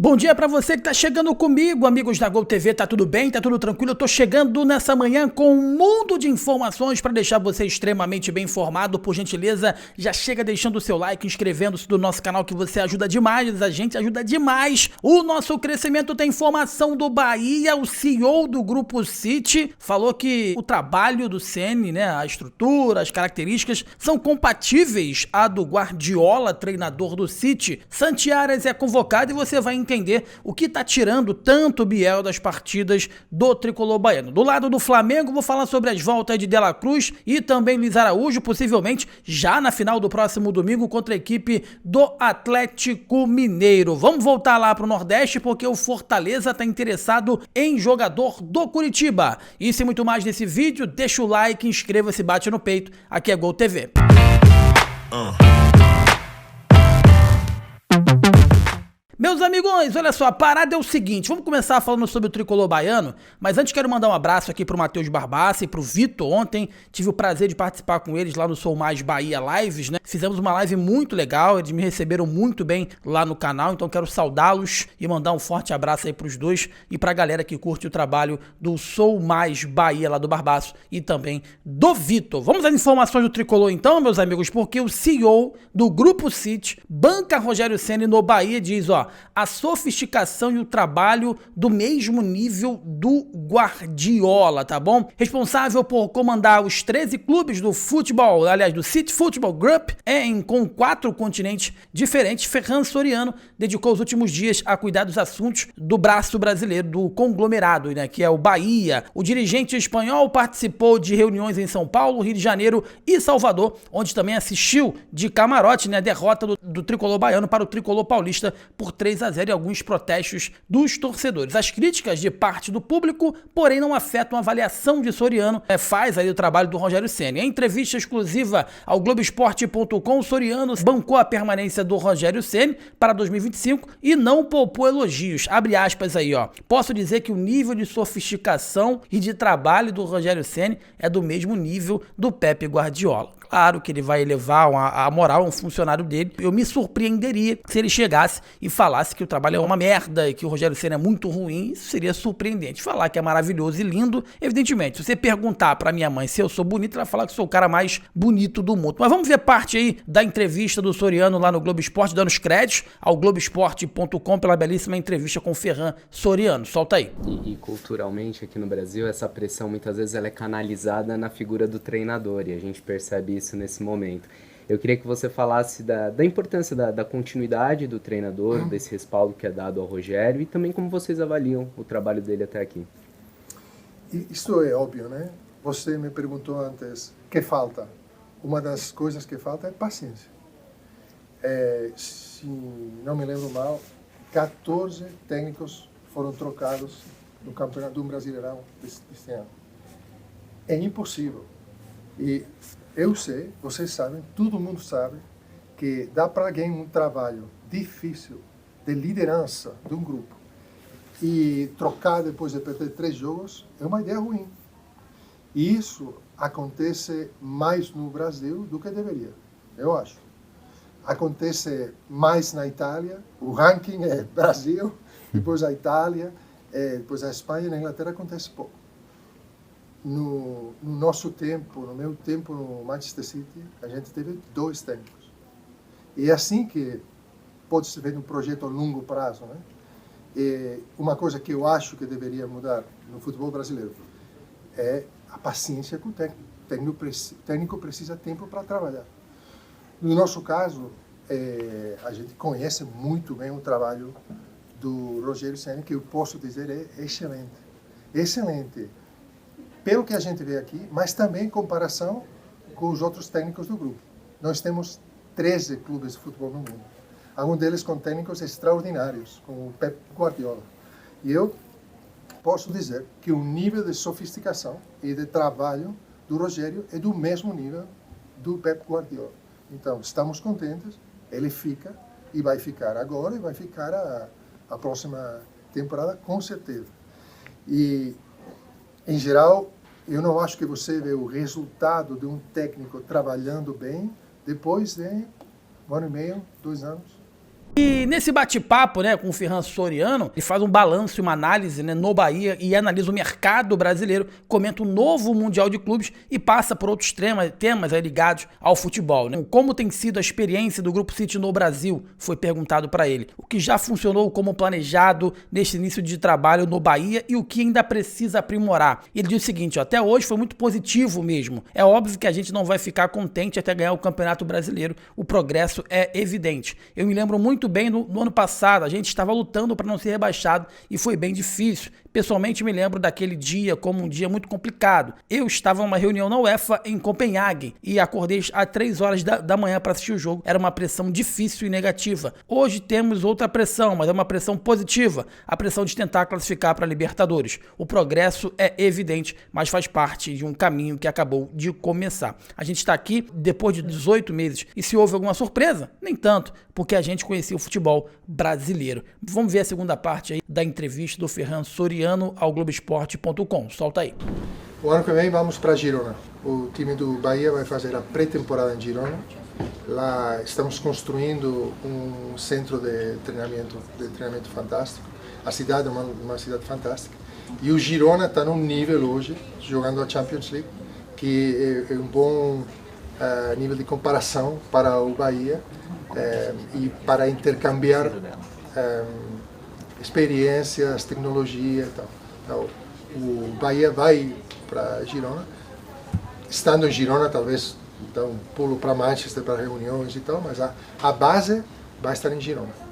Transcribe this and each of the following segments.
Bom dia pra você que tá chegando comigo, amigos da Gol TV, tá tudo bem? Tá tudo tranquilo? Eu tô chegando nessa manhã com um mundo de informações pra deixar você extremamente bem informado. Por gentileza, já chega deixando o seu like, inscrevendo-se no nosso canal que você ajuda demais, a gente ajuda demais. O nosso crescimento tem informação do Bahia, o CEO do Grupo City falou que o trabalho do Ceni, né, a estrutura, as características são compatíveis à do Guardiola, treinador do City. Santi Arias é convocado e você vai entender o que tá tirando tanto o Biel das partidas do tricolor baiano. Do lado do Flamengo, vou falar sobre as voltas de De La Cruz e também Luiz Araújo, possivelmente já na final do próximo domingo contra a equipe do Atlético Mineiro. Vamos voltar lá pro Nordeste porque o Fortaleza tá interessado em jogador do Curitiba. Isso e muito mais nesse vídeo, deixa o like, inscreva-se, bate no peito. Aqui é Gol TV. Meus amigos, olha só, a parada é o seguinte, vamos começar falando sobre o tricolor baiano, mas antes quero mandar um abraço aqui pro Matheus Barbassi e pro Vitor. Ontem tive o prazer de participar com eles lá no Sou Mais Bahia Lives, né? Fizemos uma live muito legal, eles me receberam muito bem lá no canal, então quero saudá-los e mandar um forte abraço aí pros dois e pra galera que curte o trabalho do Sou Mais Bahia lá do Barbaço e também do Vitor. Vamos às informações do tricolor então, meus amigos, porque o CEO do Grupo City banca Rogério Ceni no Bahia, diz, ó, a sofisticação e o trabalho do mesmo nível do Guardiola, tá bom? Responsável por comandar os 13 clubes do futebol, aliás, do City Football Group, com 4 continentes diferentes, Ferran Soriano dedicou os últimos dias a cuidar dos assuntos do braço brasileiro, do conglomerado, né, que é o Bahia. O dirigente espanhol participou de reuniões em São Paulo, Rio de Janeiro e Salvador, onde também assistiu de camarote, né, a derrota do tricolor baiano para o tricolor paulista por 3-0 e alguns protestos dos torcedores. As críticas de parte do público, porém, não afetam a avaliação de Soriano, faz aí o trabalho do Rogério Ceni. Em entrevista exclusiva ao Globoesporte.com, Soriano bancou a permanência do Rogério Ceni para 2025 e não poupou elogios. Abre aspas aí, ó. Posso dizer que o nível de sofisticação e de trabalho do Rogério Ceni é do mesmo nível do Pepe Guardiola. Claro que ele vai elevar a moral a um funcionário dele. Eu me surpreenderia se ele chegasse e falasse que o trabalho é uma merda e que o Rogério Ceni é muito ruim. Isso seria surpreendente. Falar que é maravilhoso e lindo, evidentemente. Se você perguntar pra minha mãe se eu sou bonito, ela vai falar que sou o cara mais bonito do mundo. Mas vamos ver parte aí da entrevista do Soriano lá no Globo Esporte, dando os créditos ao Globoesporte.com pela belíssima entrevista com o Ferran Soriano. Solta aí. E culturalmente aqui no Brasil, essa pressão muitas vezes ela é canalizada na figura do treinador e a gente percebe isso nesse momento. Eu queria que você falasse da importância da continuidade do treinador, desse respaldo que é dado ao Rogério e também como vocês avaliam o trabalho dele até aqui. Isso é óbvio, né? Você me perguntou antes o que falta. Uma das coisas que falta é paciência. Se não me lembro mal, 14 técnicos foram trocados no Campeonato do Brasileirão deste ano. É impossível. E eu sei, vocês sabem, todo mundo sabe, que dá para alguém um trabalho difícil de liderança de um grupo e trocar depois de perder 3 jogos é uma ideia ruim. E isso acontece mais no Brasil do que deveria, eu acho. Acontece mais na Itália, o ranking é Brasil, depois a Itália, depois a Espanha e na Inglaterra acontece pouco. No nosso tempo, no meu tempo no Manchester City, a gente teve 2 técnicos. E é assim que pode se ver um projeto a longo prazo, né? E uma coisa que eu acho que deveria mudar no futebol brasileiro é a paciência com o técnico. O técnico precisa de tempo para trabalhar. No nosso caso, a gente conhece muito bem o trabalho do Rogério Ceni, que eu posso dizer é excelente. Excelente. Pelo que a gente vê aqui, mas também em comparação com os outros técnicos do grupo. Nós temos 13 clubes de futebol no mundo. Alguns deles com técnicos extraordinários, como o Pep Guardiola. E eu posso dizer que o nível de sofisticação e de trabalho do Rogério é do mesmo nível do Pep Guardiola. Então, estamos contentes, ele fica e vai ficar agora e vai ficar a próxima temporada, com certeza. E, em geral, eu não acho que você vê o resultado de um técnico trabalhando bem depois de 1 ano e meio, 2 anos. E nesse bate-papo, né, com o Ferran Soriano, ele faz um balanço e uma análise, né, no Bahia e analisa o mercado brasileiro, comenta o novo Mundial de Clubes e passa por outros temas aí ligados ao futebol, né? Como tem sido a experiência do Grupo City no Brasil, foi perguntado para ele. O que já funcionou como planejado neste início de trabalho no Bahia e o que ainda precisa aprimorar. Ele diz o seguinte, ó, até hoje foi muito positivo mesmo. É óbvio que a gente não vai ficar contente até ganhar o Campeonato Brasileiro. O progresso é evidente. Eu me lembro muito bem no ano passado, a gente estava lutando para não ser rebaixado e foi bem difícil. Pessoalmente me lembro daquele dia como um dia muito complicado. Eu estava em uma reunião na UEFA em Copenhague e acordei às 3 horas da manhã para assistir o jogo. Era uma pressão difícil e negativa. Hoje temos outra pressão, mas é uma pressão positiva. A pressão de tentar classificar para a Libertadores. O progresso é evidente, mas faz parte de um caminho que acabou de começar. A gente está aqui depois de 18 meses e se houve alguma surpresa? Nem tanto, porque a gente conhecia o futebol brasileiro. Vamos ver a segunda parte aí da entrevista do Ferran Soriano ao Globoesporte.com. Solta aí. O ano que vem vamos para Girona. O time do Bahia vai fazer a pré-temporada em Girona. Lá estamos construindo um centro de treinamento fantástico. A cidade é uma cidade fantástica. E o Girona está num nível hoje, jogando a Champions League, que é um bom nível de comparação para o Bahia e para intercambiar experiências, tecnologia e tal. Então, o Bahia vai para Girona. Estando em Girona, talvez dá um pulo para Manchester para reuniões e tal, mas a base vai estar em Girona.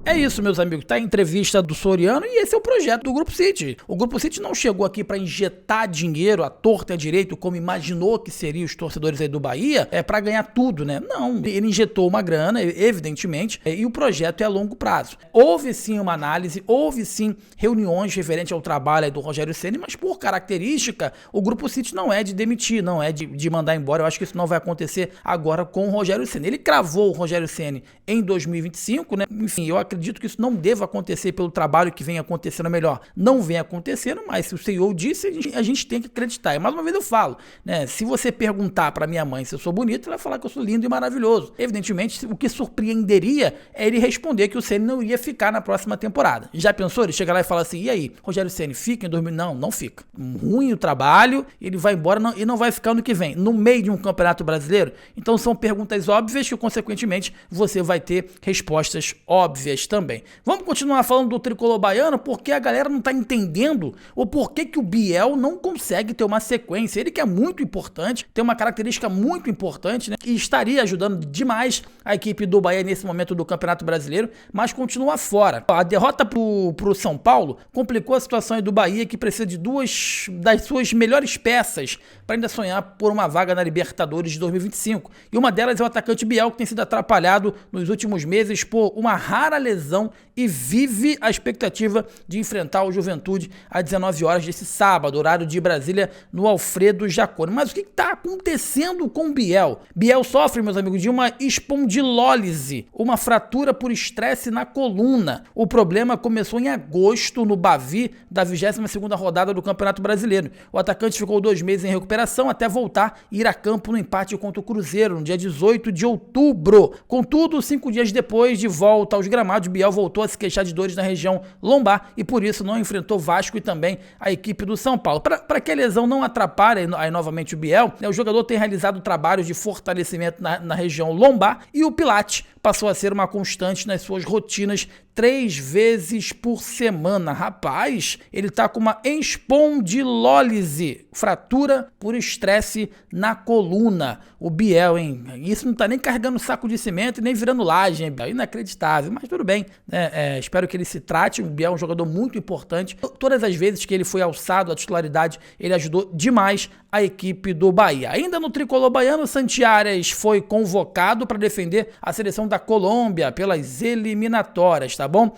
É isso, meus amigos, tá a entrevista do Soriano e esse é o projeto do Grupo City. O Grupo City não chegou aqui para injetar dinheiro à torta e à direita, como imaginou que seriam os torcedores aí do Bahia, para ganhar tudo, né? Não, ele injetou uma grana, evidentemente, e o projeto é a longo prazo. Houve sim uma análise, houve sim reuniões referentes ao trabalho aí do Rogério Ceni, mas por característica, o Grupo City não é de demitir, não é de mandar embora. Eu acho que isso não vai acontecer agora com o Rogério Ceni. Ele cravou o Rogério Ceni em 2025, né? Enfim, eu acredito que isso não deva acontecer pelo trabalho que vem acontecendo, melhor, não vem acontecendo, mas se o CEO disse, a gente tem que acreditar. E mais uma vez eu falo, né? Se você perguntar pra minha mãe se eu sou bonito, ela vai falar que eu sou lindo e maravilhoso. Evidentemente, o que surpreenderia é ele responder que o Ceni não iria ficar na próxima temporada. Já pensou? Ele chega lá e fala assim, e aí, Rogério Ceni fica em 2000? Não fica. Ruim o trabalho, ele vai embora e não vai ficar no que vem, no meio de um campeonato brasileiro. Então são perguntas óbvias que, consequentemente, você vai ter respostas óbvias também. Vamos continuar falando do tricolor baiano porque a galera não tá entendendo o porquê que o Biel não consegue ter uma sequência. Ele que é muito importante, tem uma característica muito importante, né? E estaria ajudando demais a equipe do Bahia nesse momento do Campeonato Brasileiro, mas continua fora. A derrota pro São Paulo complicou a situação aí do Bahia, que precisa de duas das suas melhores peças para ainda sonhar por uma vaga na Libertadores de 2025. E uma delas é o atacante Biel, que tem sido atrapalhado nos últimos meses por uma rara lesão e vive a expectativa de enfrentar o Juventude às 19 horas desse sábado, horário de Brasília, no Alfredo Jaconi. Mas o que está acontecendo com o Biel? Biel sofre, meus amigos, de uma espondilólise, uma fratura por estresse na coluna. O problema começou em agosto no Bavi da 22ª rodada do Campeonato Brasileiro. O atacante ficou 2 meses em recuperação até voltar e ir a campo no empate contra o Cruzeiro no dia 18 de outubro. Contudo, 5 dias depois de volta aos gramados, Biel voltou a se queixar de dores na região lombar e por isso não enfrentou Vasco e também a equipe do São Paulo. Para que a lesão não atrapalhe aí novamente o Biel, né, o jogador tem realizado trabalhos de fortalecimento na região lombar e o Pilates passou a ser uma constante nas suas rotinas 3 vezes por semana. Rapaz, ele tá com uma espondilólise, fratura por estresse na coluna. O Biel, hein? Isso não tá nem carregando saco de cimento e nem virando laje, hein, Biel? Inacreditável, mas tudo bem, né? Espero que ele se trate. O Biel é um jogador muito importante. Todas as vezes que ele foi alçado à titularidade, ele ajudou demais a equipe do Bahia. Ainda no tricolor baiano, Santi Arias foi convocado para defender a seleção da Colômbia pelas eliminatórias, tá bom?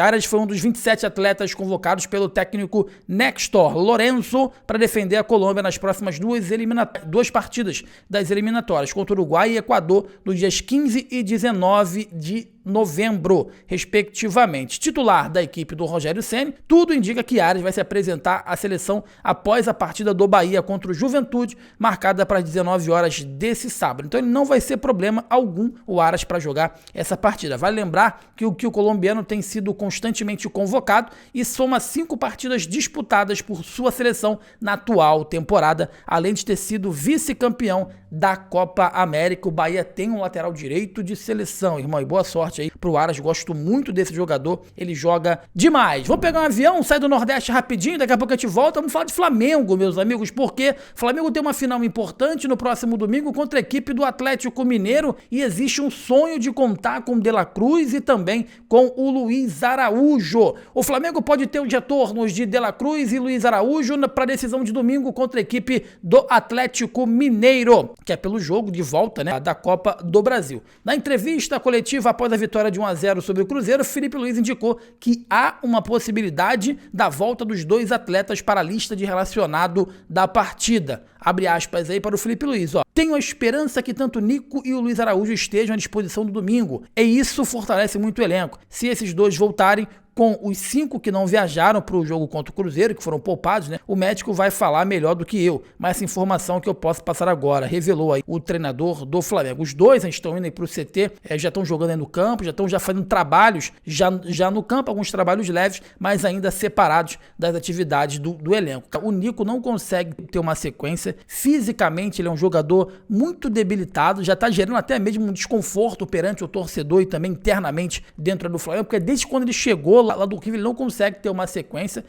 Arias foi um dos 27 atletas convocados pelo técnico Néstor Lorenzo para defender a Colômbia nas próximas duas partidas das eliminatórias contra o Uruguai e Equador nos dias 15 e 19 de novembro, respectivamente. Titular da equipe do Rogério Ceni, tudo indica que Aras vai se apresentar à seleção após a partida do Bahia contra o Juventude, marcada para as 19 horas desse sábado. Então ele não vai ser problema algum o Aras para jogar essa partida. Vale lembrar que o colombiano tem sido constantemente convocado e soma 5 partidas disputadas por sua seleção na atual temporada, além de ter sido vice-campeão da Copa América. O Bahia tem um lateral direito de seleção, irmão, e boa sorte aí pro Aras, gosto muito desse jogador, ele joga demais. Vou pegar um avião, sair do Nordeste rapidinho, daqui a pouco a gente volta, vamos falar de Flamengo, meus amigos, porque Flamengo tem uma final importante no próximo domingo contra a equipe do Atlético Mineiro e existe um sonho de contar com De La Cruz e também com o Luiz Araújo. O Flamengo pode ter os retornos de De La Cruz e Luiz Araújo para a decisão de domingo contra a equipe do Atlético Mineiro, que é pelo jogo de volta, né, da Copa do Brasil. Na entrevista coletiva após a vitória de 1-0 sobre o Cruzeiro, Felipe Luiz indicou que há uma possibilidade da volta dos dois atletas para a lista de relacionado da partida. Abre aspas aí para o Felipe Luiz, ó. Tenho a esperança que tanto Nico e o Luiz Araújo estejam à disposição no domingo. E isso fortalece muito o elenco. Se esses dois voltarem, com os 5 que não viajaram para o jogo contra o Cruzeiro, que foram poupados, né? O médico vai falar melhor do que eu, mas essa informação que eu posso passar agora, revelou aí o treinador do Flamengo. Os dois estão indo aí para o CT, já estão jogando aí no campo, já estão fazendo trabalhos já no campo, alguns trabalhos leves, mas ainda separados das atividades do elenco. O Nico não consegue ter uma sequência, fisicamente ele é um jogador muito debilitado, já está gerando até mesmo um desconforto perante o torcedor e também internamente dentro do Flamengo, porque desde quando ele chegou lá do Rio, ele não consegue ter uma sequência.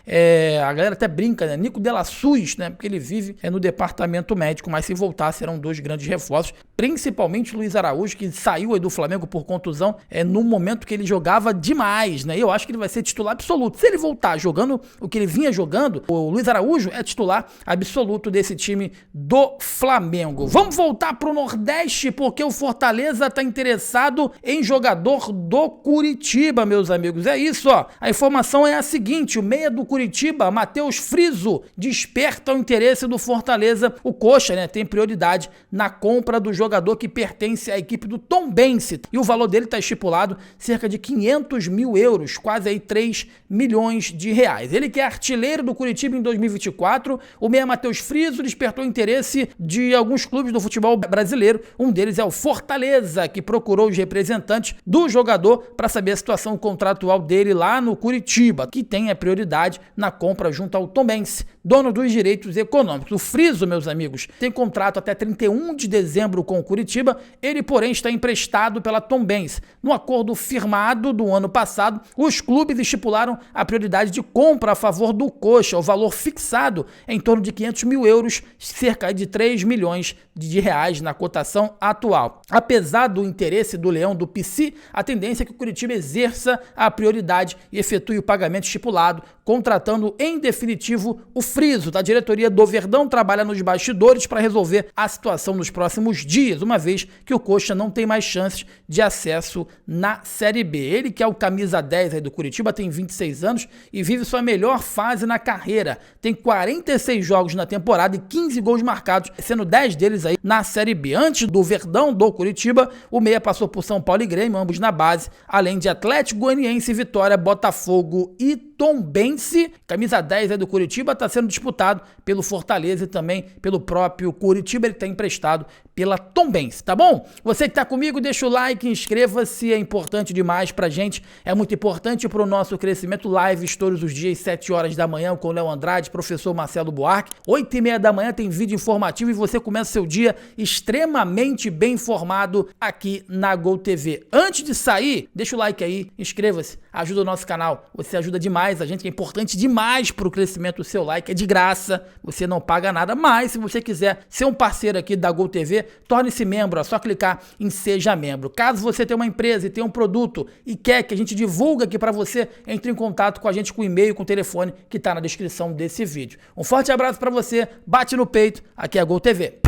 A galera até brinca, né? Nico de la Cruz, né? Porque ele vive no departamento médico, mas se voltar serão 2 grandes reforços, principalmente Luiz Araújo, que saiu aí do Flamengo por contusão, no momento que ele jogava demais, né? Eu acho que ele vai ser titular absoluto. Se ele voltar jogando o que ele vinha jogando, o Luiz Araújo é titular absoluto desse time do Flamengo. Vamos voltar pro Nordeste, porque o Fortaleza tá interessado em jogador do Curitiba, meus amigos. É isso, ó. A informação é a seguinte: o meia do Curitiba, Matheus Friso, desperta o interesse do Fortaleza. O Coxa, né, tem prioridade na compra do jogador que pertence à equipe do Tombense. E o valor dele está estipulado cerca de 500 mil euros, quase aí 3 milhões de reais. Ele que é artilheiro do Curitiba em 2024, o meia Matheus Friso despertou o interesse de alguns clubes do futebol brasileiro. Um deles é o Fortaleza, que procurou os representantes do jogador para saber a situação contratual dele lá no Curitiba, que tem a prioridade na compra junto ao Tombense, dono dos direitos econômicos. O Friso, meus amigos, tem contrato até 31 de dezembro com o Curitiba, ele, porém, está emprestado pela Tombense. No acordo firmado do ano passado, os clubes estipularam a prioridade de compra a favor do Coxa, o valor fixado em torno de 500 mil euros, cerca de 3 milhões de reais na cotação atual. Apesar do interesse do Leão do PC, a tendência é que o Curitiba exerça a prioridade e efetue o pagamento estipulado, contratando em definitivo o Friso. Da diretoria do Verdão trabalha nos bastidores para resolver a situação nos próximos dias, uma vez que o Coxa não tem mais chances de acesso na Série B. Ele, que é o camisa 10 aí do Curitiba, tem 26 anos e vive sua melhor fase na carreira. Tem 46 jogos na temporada e 15 gols marcados, sendo 10 deles aí na Série B. Antes do Verdão do Curitiba, o meia passou por São Paulo e Grêmio, ambos na base, além de Atlético Goianiense, Vitória, Botafogo e Tombense. Camisa 10 aí do Curitiba está sendo disputado pelo Fortaleza e também pelo próprio Curitiba. Ele está emprestado pela Tombense, tá bom? Você que está comigo, deixa o like, inscreva-se, é importante demais pra gente, é muito importante pro nosso crescimento. Lives todos os dias, 7 horas da manhã com o Léo Andrade, professor Marcelo Buarque, 8h30 da manhã tem vídeo informativo e você começa seu dia extremamente bem informado aqui na Gol TV. Antes de sair, deixa o like aí, inscreva-se, ajuda o nosso canal, você ajuda demais a gente, que é importante demais pro crescimento. O seu like é de graça, você não paga nada, mas se você quiser ser um parceiro aqui da Gol TV, torne-se membro, é só clicar em Seja Membro. Caso você tenha uma empresa e tenha um produto e quer que a gente divulgue aqui para você, entre em contato com a gente com o e-mail, com o telefone que está na descrição desse vídeo. Um forte abraço para você, bate no peito, aqui é a Gol TV.